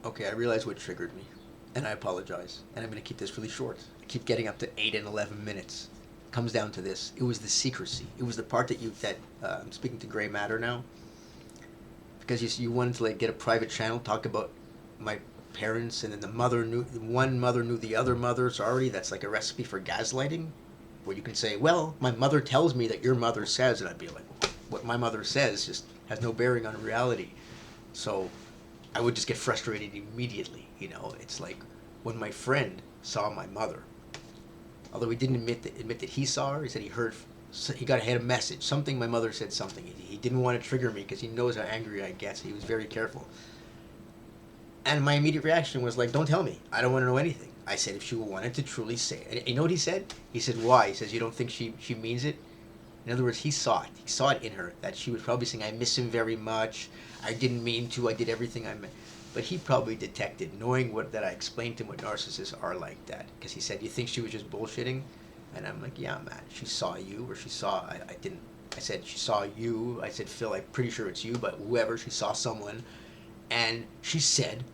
Okay, I realize what triggered me, and I apologize. And I'm going to keep this really short. I keep getting up to 8 and 11 minutes. It comes down to this. It was the secrecy. It was the part that I'm speaking to Gray Matter now, because you wanted to like get a private channel, talk about my parents, and then the mother knew one mother knew the other mother. So already that's like a recipe for gaslighting, where you can say, well, my mother tells me that your mother says, and I'd be like, what my mother says just has no bearing on reality. So I would just get frustrated immediately. It's like when my friend saw my mother, although he didn't admit that he saw her. He said he got a message, something. My mother said something. He didn't want to trigger me because he knows how angry I get. So he was very careful. And my immediate reaction was like, don't tell me. I don't want to know anything. I said, if she wanted to truly say it. And you know what he said? He said, why? He says, you don't think she means it? In other words, he saw it. He saw it in her, that she was probably saying, I miss him very much. I didn't mean to. I did everything I meant. But he probably detected, knowing that I explained to him what narcissists are like that. Because he said, you think she was just bullshitting? And I'm like, yeah, man. She saw you, or she saw, I didn't. I said, she saw you. I said, Phil, I'm pretty sure it's you, but whoever, she saw someone. And she said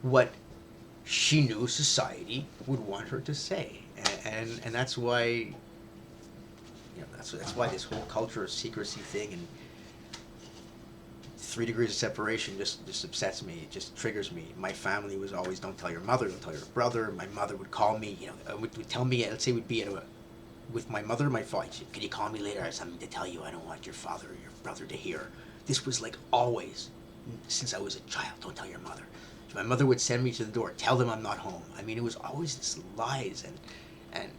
what she knew society would want her to say. And that's why, that's why this whole culture of secrecy thing and 3 degrees of separation just upsets me. It just triggers me. My family was always, don't tell your mother, don't tell your brother. My mother would call me, would tell me, let's say we'd be with my mother, my father. Can you call me later? I have something to tell you. I don't want your father or your brother to hear. This was like always, since I was a child, don't tell your mother. So my mother would send me to the door, tell them I'm not home. I mean, it was always this lies, and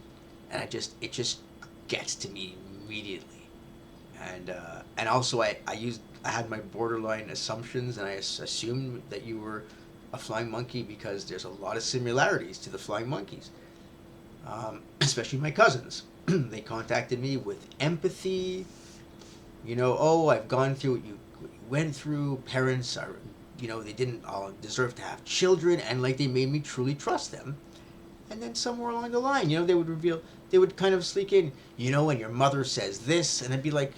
it just gets to me immediately. And also I had my borderline assumptions, and I assumed that you were a flying monkey because there's a lot of similarities to the flying monkeys, especially my cousins. They contacted me with empathy. Oh, I've gone through what you went through. Parents are, they didn't all deserve to have children, and like they made me truly trust them. And then somewhere along the line, they would kind of sneak in, and your mother says this, and I'd be like,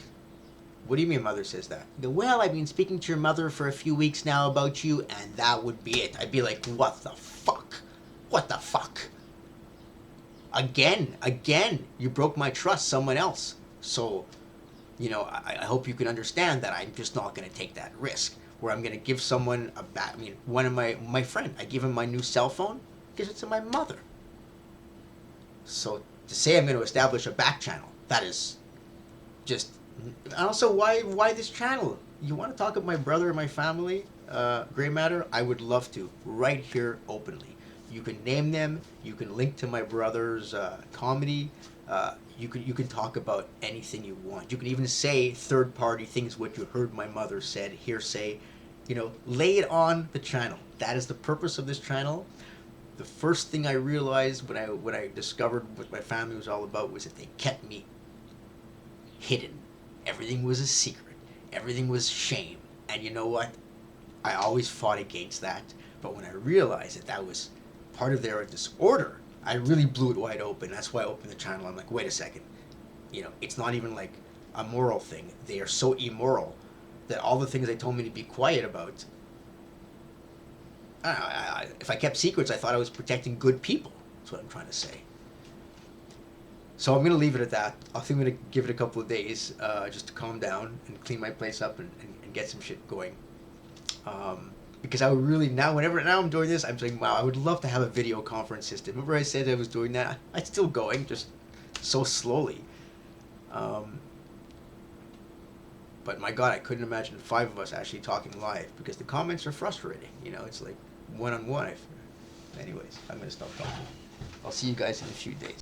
what do you mean mother says that? They go, well, I've been speaking to your mother for a few weeks now about you, and that would be it. I'd be like, what the fuck? What the fuck? Again, you broke my trust, someone else. So, I hope you can understand that I'm just not going to take that risk, where I'm going to give someone one of my friend, I give him my new cell phone, gives it to my mother. So to say I'm going to establish a back channel, that is just. And also, why this channel? You want to talk about my brother and my family, Gray Matter? I would love to, right here openly. You can name them. You can link to my brother's comedy. You can talk about anything you want. You can even say third-party things, what you heard my mother said, hearsay. Lay it on the channel. That is the purpose of this channel. The first thing I realized when I discovered what my family was all about was that they kept me hidden. Everything was a secret. Everything was shame. And you know what? I always fought against that. But when I realized that was part of their disorder, I really blew it wide open. That's why I opened the channel. I'm like, wait a second. It's not even like a moral thing. They are so immoral that all the things they told me to be quiet about, if I kept secrets, I thought I was protecting good people. That's what I'm trying to say. So I'm going to leave it at that. I think I'm going to give it a couple of days just to calm down and clean my place up and get some shit going. Because I would really, now I'm doing this, I'm saying, wow, I would love to have a video conference system. Remember I said I was doing that? It's still going, just so slowly. But my God, I couldn't imagine 5 of us actually talking live, because the comments are frustrating. It's like one-on-one. Anyways, I'm going to stop talking. I'll see you guys in a few days.